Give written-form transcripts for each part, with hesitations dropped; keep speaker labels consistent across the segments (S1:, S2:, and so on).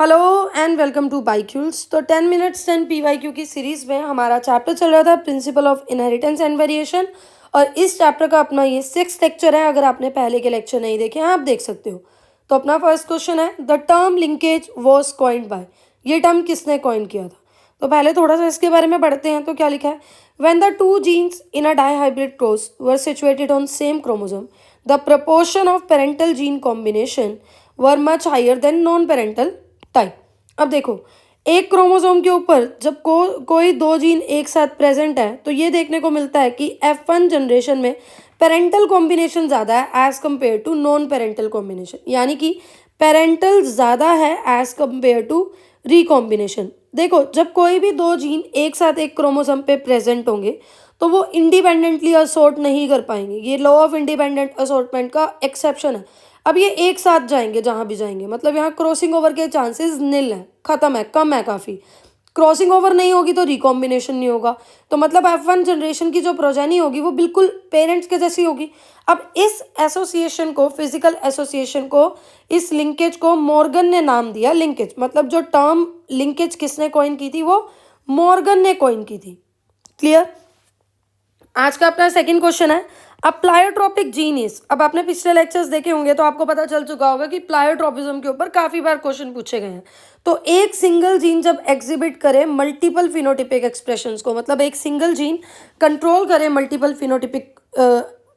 S1: Hello and welcome to बाईक्यूल्स। तो 10 minutes 10 PYQ की सीरीज़ में हमारा चैप्टर चल रहा था principle of inheritance and variation, और इस चैप्टर का अपना ये 6th लेक्चर है। अगर आपने पहले के लेक्चर नहीं देखे हैं आप देख सकते हो। तो अपना फर्स्ट क्वेश्चन है, the term linkage was coined bye. ये टर्म किसने कॉइन किया था? तो पहले थोड़ा सा इसके बारे में पढ़ते हैं। तो क्या लिखा है, when the two genes in a dihybrid cross were situated on same chromosome the proportion of parental gene combination were much higher than non parental type. अब देखो, एक क्रोमोसोम के ऊपर जब कोई दो जीन एक साथ प्रेजेंट है तो ये देखने को मिलता है कि F1 जनरेशन में पेरेंटल कॉम्बिनेशन ज़्यादा है as compared to non parental combination, यानी कि पेरेंटल ज़्यादा है एज कम्पेयर टू रिकॉम्बिनेशन। देखो, जब कोई भी दो जीन एक साथ एक क्रोमोसोम पे प्रेजेंट होंगे तो वो इंडिपेंडेंटली असॉर्ट नहीं कर पाएंगे। ये लॉ ऑफ इंडिपेंडेंट असॉर्टमेंट का एक्सेप्शन है। अब ये एक साथ जाएंगे जहां भी जाएंगे, मतलब यहाँ क्रॉसिंग ओवर के चांसेस नील है, खत्म है, कम है काफ़ी। क्रॉसिंग ओवर नहीं होगी तो रिकॉम्बिनेशन नहीं होगा, तो मतलब F1 जनरेशन की जो प्रोजेनी होगी वो बिल्कुल पेरेंट्स के जैसी होगी। अब इस एसोसिएशन को, फिजिकल एसोसिएशन को, इस लिंकेज को मॉर्गन ने नाम दिया लिंकेज। मतलब जो टर्म लिंकेज किसने कॉइन की थी, वो मॉर्गन ने कॉइन की थी। क्लियर? आज का अपना सेकंड क्वेश्चन है, अब प्लायोट्रोपिक जीन इज। अब आपने पिछले लेक्चर्स देखे होंगे तो आपको पता चल चुका होगा कि प्लायोट्रोपिज्म के ऊपर काफी बार क्वेश्चन पूछे गए हैं। तो एक सिंगल जीन जब एग्जिबिट करे मल्टीपल फिनोटिपिक एक्सप्रेशंस को, मतलब एक सिंगल जीन कंट्रोल करे मल्टीपल फिनोटिपिक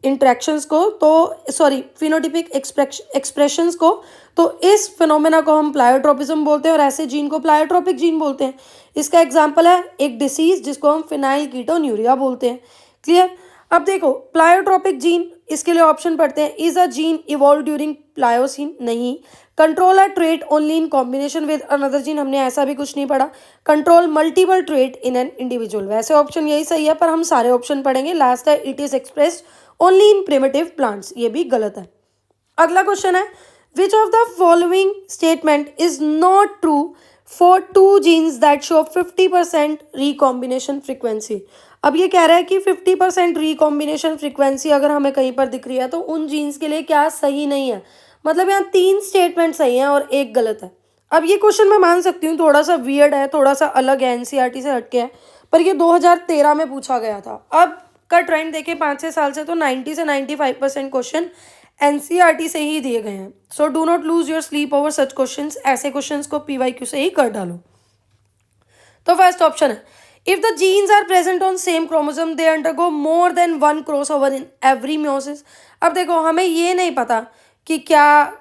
S1: इंट्रैक्शंस को, तो सॉरी फिनोटिपिक एक्सप्रेशंस को, तो इस फिनोमेना को हम प्लायोट्रोपिज्म बोलते हैं और ऐसे जीन को प्लायोट्रोपिक जीन बोलते हैं। इसका एग्जाम्पल है एक डिसीज जिसको हम फिनाइल कीटोन्यूरिया बोलते हैं। क्लियर? अब देखो, प्लायोट्रोपिक जीन, इसके लिए ऑप्शन पढ़ते हैं, is a gene evolve during Pliocene, नहीं। Control a trait only in combination with another gene, हमने ऐसा भी कुछ नहीं पढ़ा। Control multiple trait in an individual, वैसे ऑप्शन यही सही है पर हम सारे ऑप्शन पढ़ेंगे। लास्ट है, it is expressed only in primitive plants, ये भी गलत है। अगला क्वेश्चन है, which of the following statement is not true for two genes that show 50% recombination frequency. अब ये कह रहा है कि 50% रिकॉम्बिनेशन फ्रीक्वेंसी अगर हमें कहीं पर दिख रही है तो उन जीन्स के लिए क्या सही नहीं है। मतलब यहाँ 3 स्टेटमेंट सही हैं और एक गलत है। अब ये क्वेश्चन मैं मान सकती हूँ थोड़ा सा वियर्ड है, थोड़ा सा अलग है, एनसीईआरटी से हटके है, पर ये 2013 में पूछा गया था। अब का ट्रेंड देखें 5-6 साल से, तो 90 से 95% क्वेश्चन एनसीईआरटी से ही दिए गए हैं। So do not lose your sleep over such questions, ऐसे क्वेश्चंस को पीवाईक्यू से ही कर डालो। तो फर्स्ट ऑप्शन है, if the genes are present on same chromosome they undergo more than one crossover in every meiosis. अब देखो, हमें ये नहीं पता कि क्या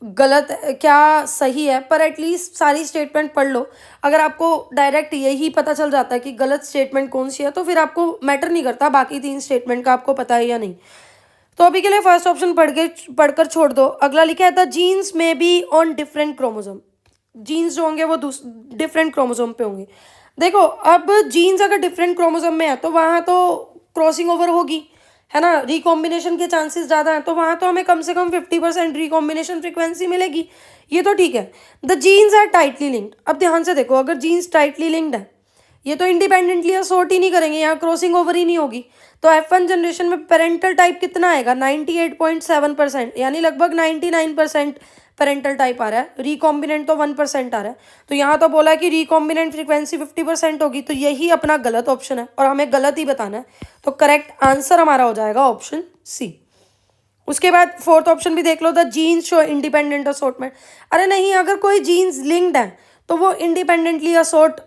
S1: गलत क्या सही है, पर एटलीस्ट सारी स्टेटमेंट पढ़ लो। अगर आपको डायरेक्ट यही पता चल जाता है कि गलत स्टेटमेंट कौन सी है तो फिर आपको मैटर नहीं करता बाकी 3 स्टेटमेंट का आपको पता है या नहीं। तो अभी के लिए फर्स्ट ऑप्शन पढ़कर छोड़ दो। अगला लिखा है, the genes may be on different chromosome. Genes जो होंगे वो डिफरेंट क्रोमोसोम पे होंगे। देखो, अब जीन्स अगर डिफरेंट क्रोमोसोम में है तो वहाँ तो क्रॉसिंग ओवर होगी, है ना, रिकॉम्बिनेशन के चांसेस ज़्यादा हैं, तो वहाँ तो हमें कम से कम 50% रिकॉम्बिनेशन फ्रीक्वेंसी मिलेगी। ये तो ठीक है। The genes are tightly linked. अब ध्यान से देखो, अगर जीन्स टाइटली लिंक्ड है ये तो इंडिपेंडेंटली असॉर्ट ही नहीं करेंगे, यहाँ क्रॉसिंग ओवर ही नहीं होगी। तो F1 जनरेशन में पेरेंटल टाइप कितना आएगा, 98.7%, यानी लगभग 99% पेरेंटल टाइप आ रहा है। रिकॉम्बिनेंट तो 1% आ रहा है। तो यहाँ तो बोला कि रिकॉम्बिनेंट फ्रीक्वेंसी 50% होगी, तो यही अपना गलत ऑप्शन है और हमें गलत ही बताना है। तो करेक्ट आंसर हमारा हो जाएगा ऑप्शन सी। उसके बाद फोर्थ ऑप्शन भी देख लो, the genes show independent assortment. अरे नहीं, अगर कोई जीन्स लिंक्ड है तो वो इंडिपेंडेंटली असॉर्ट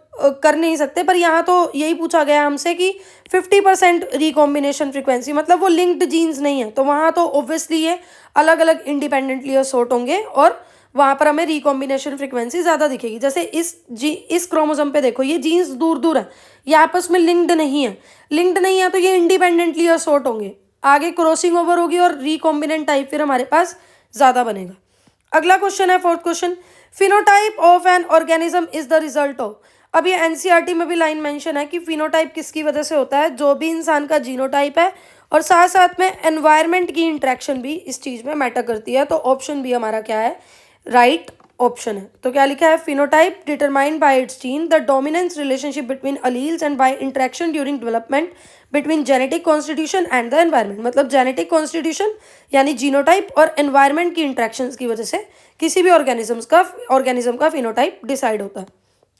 S1: कर नहीं सकते, पर यहाँ तो यही पूछा गया हमसे कि 50% रिकॉम्बिनेशन फ्रीक्वेंसी, मतलब वो लिंक्ड जीन्स नहीं है, तो वहाँ तो ऑब्वियसली ये अलग अलग इंडिपेंडेंटली असॉर्ट होंगे और वहाँ पर हमें रिकॉम्बिनेशन फ्रीक्वेंसी ज़्यादा दिखेगी। जैसे इस क्रोमोसोम पे देखो, ये जीन्स दूर दूर है, ये आपस में लिंक्ड नहीं है। लिंक्ड नहीं है तो ये इंडिपेंडेंटली असॉर्ट होंगे, आगे क्रॉसिंग ओवर होगी और रिकॉम्बिनेंट टाइप फिर हमारे पास ज़्यादा बनेगा। अगला क्वेश्चन है fourth question, phenotype of an organism is the result of. अब ये एनसीईआरटी में भी लाइन मेंशन है कि फिनोटाइप किसकी वजह से होता है, जो भी इंसान का जीनोटाइप है, और साथ साथ में एनवायरनमेंट की इंट्रैक्शन भी इस चीज़ में मैटर करती है। तो ऑप्शन बी हमारा क्या है, राइट ऑप्शन है। तो क्या लिखा है, phenotype determined by its gene, the dominance relationship between alleles and by interaction during development between genetic constitution and the environment. मतलब जेनेटिक कॉन्स्टिट्यूशन यानी जीनोटाइप और एनवायरनमेंट की इंट्रैक्शंस की वजह से किसी भी ऑर्गेनिज्म का फिनोटाइप डिसाइड होता है।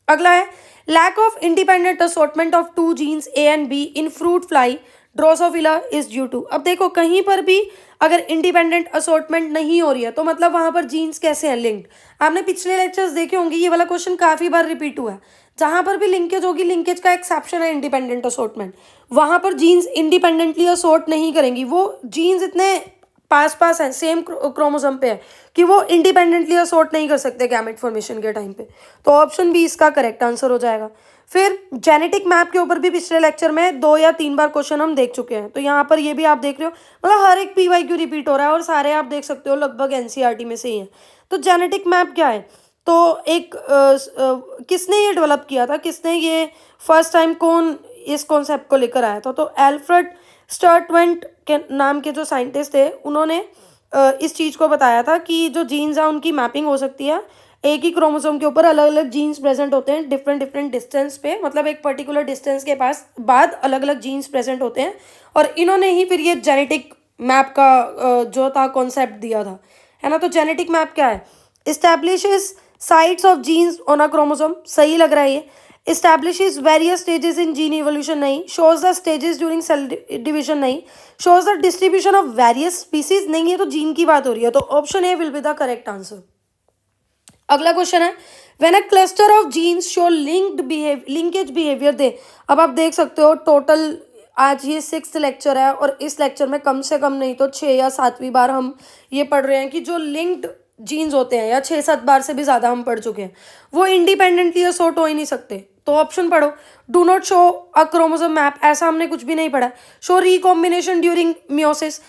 S1: अगला है lack of independent assortment of two genes A and B in fruit fly Drosophila is due to. अब देखो कहीं पर भी अगर इंडिपेंडेंट असॉर्टमेंट नहीं हो रही है तो मतलब वहां पर जीन्स कैसे हैं लिंक्ड। आपने पिछले लेक्चर्स देखे होंगे, ये वाला क्वेश्चन काफी बार रिपीट हुआ है। जहां पर भी लिंकेज होगी, लिंकेज का एक्सेप्शन है इंडिपेंडेंट असॉर्टमेंट, वहां पर जीन्स इंडिपेंडेंटली असॉर्ट नहीं करेंगी। वो जीन्स इतने पास पास है, सेम क्रोमोसोम पे है कि वो इंडिपेंडेंटली असॉर्ट नहीं कर सकते गैमेट फॉर्मेशन के टाइम पे। तो ऑप्शन बी इसका करेक्ट आंसर हो जाएगा। फिर जेनेटिक मैप के ऊपर भी पिछले लेक्चर में 2 या 3 बार क्वेश्चन हम देख चुके हैं, तो यहाँ पर ये भी आप देख रहे हो, मतलब हर एक पीवाईक्यू रिपीट हो रहा है और सारे आप देख सकते हो लगभग एनसीईआरटी में से ही है। तो जेनेटिक मैप क्या है, तो एक किसने ये डेवलप किया था, किसने ये फर्स्ट टाइम कौन इस कॉन्सेप्ट को लेकर आया था, तो एल्फ्रेड स्टर्टवेंट के नाम के जो साइंटिस्ट थे उन्होंने इस चीज़ को बताया था कि जो जीन्स हैं उनकी मैपिंग हो सकती है। एक ही क्रोमोसोम के ऊपर अलग अलग जीन्स प्रेजेंट होते हैं डिफरेंट डिस्टेंस पे, मतलब एक पर्टिकुलर डिस्टेंस के पास बाद अलग अलग जीन्स प्रेजेंट होते हैं, और इन्होंने ही फिर ये जेनेटिक मैप का जो था कॉन्सेप्ट दिया था, है ना। तो जेनेटिक मैप क्या है, establishes sites of genes on a chromosome, सही लग रहा है ये। establishes various stages in gene evolution नहीं, shows the stages during cell division नहीं, shows the distribution of various species नहीं, है तो जीन की बात हो रही है, तो option A will be the correct answer. अगला क्वेश्चन है when a cluster of genes show linkage behaviour they. अब आप देख सकते हो टोटल आज ये 6th लेक्चर है और इस लेक्चर में कम से कम नहीं तो 6 या 7वीं बार हम ये पढ़ रहे हैं कि जो लिंक्ड जीन्स होते हैं, या 6-7 बार से भी ज़्यादा हम पढ़ चुके हैं, वो इंडिपेंडेंटली असॉर्ट हो ही नहीं सकते। तो ऑप्शन पढ़ो, do not show a chromosome map, ऐसा हमने कुछ भी नहीं पढ़ा। शो रिकॉम्बिनेशन ड्यूरिंग मियोसिस,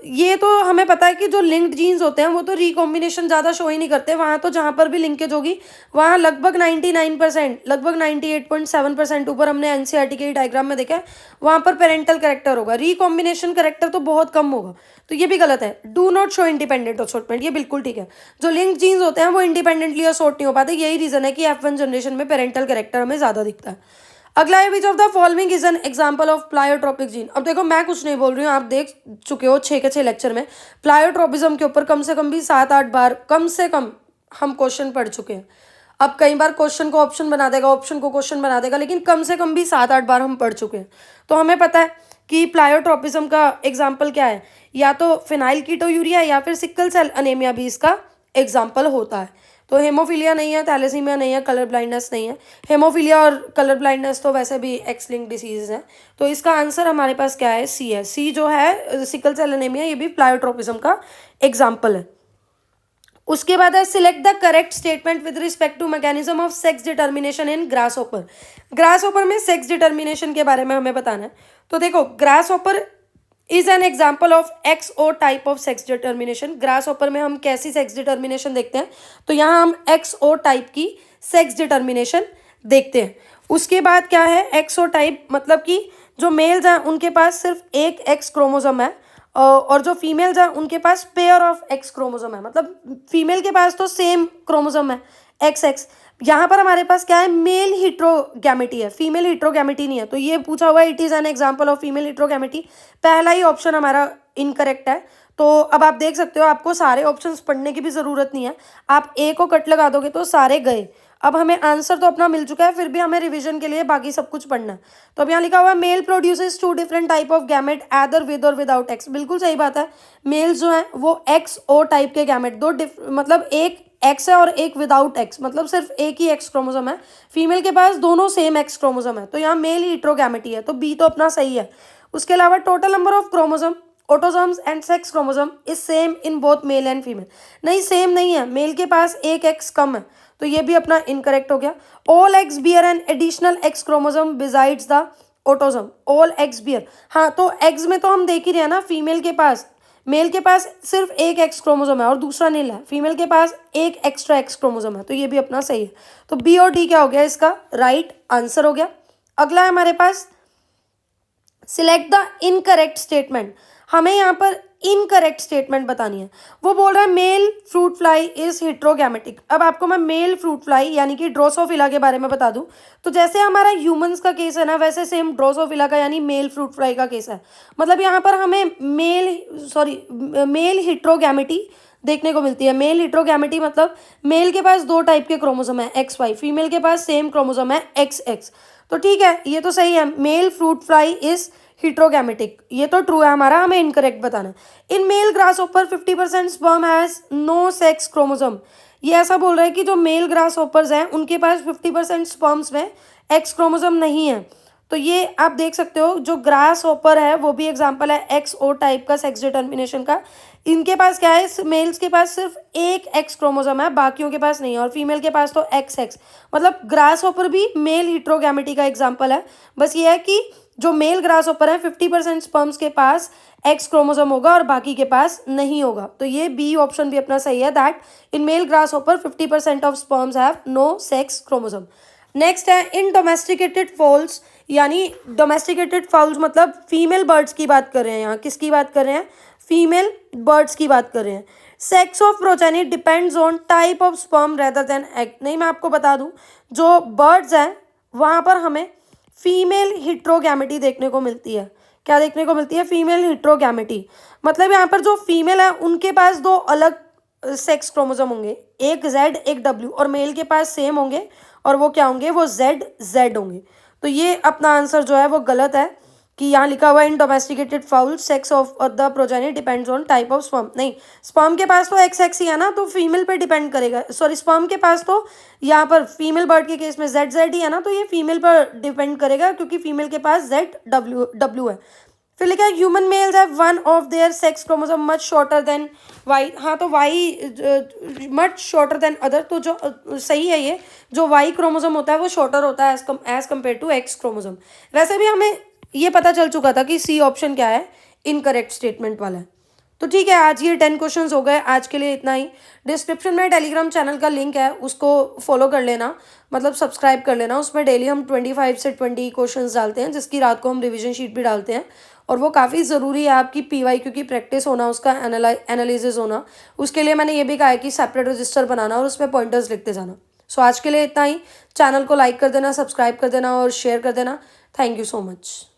S1: ये तो हमें पता है कि जो लिंक्ड जीन्स होते हैं वो तो रिकॉम्बिनेशन ज़्यादा शो ही नहीं करते। वहाँ तो जहाँ पर भी लिंकेज होगी वहाँ लगभग 99%, लगभग 98.7% ऊपर हमने एनसीईआरटी के डायग्राम में देखा है, वहाँ पर पेरेंटल कैरेक्टर होगा, रिकॉम्बिनेशन कैरेक्टर तो बहुत कम होगा। तो ये भी गलत है, do not show independent assortment, ये बिल्कुल ठीक है। जो लिंक्ड जीन्स होते हैं वो इंडिपेंडेंटली असॉर्ट नहीं हो पाते, यही रीज़न है कि F1 जनरेशन में पेरेंटल कैरेक्टर हमें ज़्यादा दिखता है। अगला है which of the following is an example of pleiotropic gene. अब देखो मैं कुछ नहीं बोल रही हूँ, आप देख चुके हो 6 के 6 लेक्चर में प्लायोट्रोपिज्म के ऊपर कम से कम भी 7-8 बार कम से कम हम क्वेश्चन पढ़ चुके हैं। अब कई बार क्वेश्चन को ऑप्शन बना देगा, ऑप्शन को क्वेश्चन बना देगा, लेकिन कम से कम भी 7-8 बार हम पढ़ चुके हैं। तो हमें पता है कि प्लायोट्रोपिज्म का एग्जाम्पल क्या है, या तो फिनाइल कीटोयूरिया या फिर सिकल सेल अनेमिया भी इसका एग्जाम्पल होता है। तो हेमोफीलिया नहीं है, थैलेसीमिया नहीं है, कलर ब्लाइंडनेस नहीं है। हेमोफीलिया और कलर ब्लाइंडनेस तो वैसे भी एक्स लिंक्ड डिसीजेज हैं। तो इसका आंसर हमारे पास क्या है, सी है। सी जो है सिकल सेल एनीमिया, ये भी प्लायोट्रोपिज्म का एग्जाम्पल है। उसके बाद है select the correct statement with respect to mechanism of sex determination in grasshopper. Grasshopper में सेक्स डिटर्मिनेशन के बारे में हमें बताना है। तो देखो grasshopper is an example of X O type of sex determination. Grasshopper में हम कैसी सेक्स डिटर्मिनेशन देखते हैं, तो यहाँ हम एक्स ओ टाइप की सेक्स डिटर्मिनेशन देखते हैं। उसके बाद क्या है, एक्स ओ टाइप मतलब कि जो मेल्स हैं उनके पास सिर्फ एक एक्स क्रोमोसोम है, और जो फीमेल्स हैं उनके पास पेयर ऑफ एक्स क्रोमोसोम है, मतलब फीमेल के पास तो सेम क्रोमोसोम है एक्स एक्स। यहाँ पर हमारे पास क्या है, मेल हिट्रोगैमेटी है, फीमेल हिट्रोगैमेटी नहीं है। तो ये पूछा हुआ है it is an example of female heterogamety, पहला ही ऑप्शन हमारा इनकरेक्ट है। तो अब आप देख सकते हो आपको सारे ऑप्शंस पढ़ने की भी ज़रूरत नहीं है, आप ए को कट लगा दोगे तो सारे गए। अब हमें आंसर तो अपना मिल चुका है, फिर भी हमें रिवीजन के लिए बाकी सब कुछ पढ़ना है। तो अब यहाँ लिखा हुआ है male produces 2 different type of gamete either with और विदाउट एक्स। बिल्कुल सही बात है, मेल्स जो हैं वो एक्स ओ टाइप के गैमेट, मतलब एक एक्स है और एक विदाउट एक्स, मतलब सिर्फ एक ही एक्स क्रोमोसोम है। फीमेल के पास दोनों सेम एक्स क्रोमोसोम है, तो यहाँ मेल हिट्रोगैमेटी है, तो बी तो अपना सही है। उसके अलावा total number of chromosome autosomes and sex chromosome is same in both male and female. नहीं, सेम नहीं है, मेल के पास एक एक्स कम है, तो ये भी अपना इनकरेक्ट हो गया। All eggs bear an additional X chromosome besides the autosome. All eggs bear, हाँ तो एक्स में तो हम देख ही रहे हैं ना, फीमेल के पास, मेल के पास सिर्फ एक एक्स क्रोमोसोम है और दूसरा नील है, फीमेल के पास एक एक्स्ट्रा एक्स क्रोमोसोम है, तो ये भी अपना सही है। तो बी और डी क्या हो गया, इसका राइट आंसर हो गया। अगला है हमारे पास सिलेक्ट द इनकरेक्ट स्टेटमेंट। हमें यहाँ पर इनकरेक्ट स्टेटमेंट बतानी है। वो बोल रहा है मेल फ्रूट फ्लाई इज हेट्रोगैमेटिक। अब आपको मैं मेल फ्रूट फ्लाई यानी कि ड्रोसोफिला के बारे में बता दूं, तो जैसे हमारा ह्यूमंस का केस है ना, वैसे सेम ड्रोसोफिला का यानी मेल फ्रूट फ्लाई का केस है। मतलब यहाँ पर हमें मेल हेट्रोगैमेटी देखने को मिलती है। मेल हेट्रोगैमेटी मतलब मेल के पास 2 टाइप के क्रोमोसोम है XY, फीमेल के पास सेम क्रोमोसोम है XX। तो ठीक है, ये तो सही है, male fruit fly is heterogametic, ये तो ट्रू है हमारा, हमें इनकरेक्ट बताना है। In male grasshopper 50% sperm has no sex chromosome. ये ऐसा बोल रहा है कि जो मेल ग्रासहोपर्स हैं उनके पास 50% स्पर्म्स में एक्स क्रोमोसोम नहीं है। तो ये आप देख सकते हो, जो ग्रास होपर है वो भी एग्जाम्पल है XO टाइप का सेक्स डिटर्मिनेशन का। इनके पास क्या है, मेल्स के पास सिर्फ एक एक्स क्रोमोसोम है, बाकियों के पास नहीं है, और फीमेल के पास तो XX। मतलब ग्रास होपर भी मेल हिट्रोगैमेटी का एग्जाम्पल है। बस ये है कि जो मेल ग्रास होपर है 50% स्पर्म्स के पास एक्स क्रोमोसोम होगा और बाकी के पास नहीं होगा। तो ये बी ऑप्शन भी अपना सही है, that in male grasshopper 50% of sperms have no sex chromosome. Next है इन डोमेस्टिकेटेड फाउल्स, यानी डोमेस्टिकेटेड फाउल्स मतलब फीमेल बर्ड्स की बात कर रहे हैं। यहाँ किसकी बात कर रहे हैं, फीमेल बर्ड्स की बात कर रहे हैं। Sex of progeny depends on type of sperm rather than egg. नहीं, मैं आपको बता दूं, जो बर्ड्स हैं वहाँ पर हमें फीमेल हिट्रोगैमेटी देखने को मिलती है। क्या देखने को मिलती है, फीमेल हिट्रोगैमेटी। मतलब यहाँ पर जो फीमेल है उनके पास 2 अलग सेक्स क्रोमोसोम होंगे, एक Z एक W, और मेल के पास सेम होंगे, और वो क्या होंगे, वो Z होंगे। तो ये अपना आंसर जो है वो गलत है, कि यहाँ लिखा हुआ है in domesticated fowl sex of the progeny depends on type of sperm. नहीं, स्पर्म के पास तो XX ही है ना, तो फीमेल पे डिपेंड करेगा। सॉरी, स्पर्म के पास तो यहाँ पर फीमेल बर्ड के केस में ZZ ही है ना, तो ये फीमेल पर डिपेंड करेगा, क्योंकि फीमेल के पास ZW है। फिर लिखा है human males have one of their sex chromosome much shorter than Y. हाँ, तो Y much shorter than other, तो जो सही है, ये जो वाई क्रोमोसोम होता है वो शॉर्टर होता है as compared to X chromosome. वैसे भी हमें ये पता चल चुका था कि सी ऑप्शन क्या है, इनकरेक्ट स्टेटमेंट वाला है। तो ठीक है, आज ये 10 क्वेश्चंस हो गए, आज के लिए इतना ही। डिस्क्रिप्शन में टेलीग्राम चैनल का लिंक है, उसको फॉलो कर लेना, मतलब सब्सक्राइब कर लेना। उसमें डेली हम 25 से 20 क्वेश्चंस डालते हैं, जिसकी रात को हम रिवीजन शीट भी डालते हैं, और वो काफ़ी ज़रूरी है आपकी PYQ की प्रैक्टिस होना, उसका एनालिसिस होना। उसके लिए मैंने ये भी कहा है कि सेपरेट रजिस्टर बनाना और उसमें पॉइंटर्स लिखते जाना। सो आज के लिए इतना ही। चैनल को लाइक कर देना, सब्सक्राइब कर देना और शेयर कर देना। Thank you so much.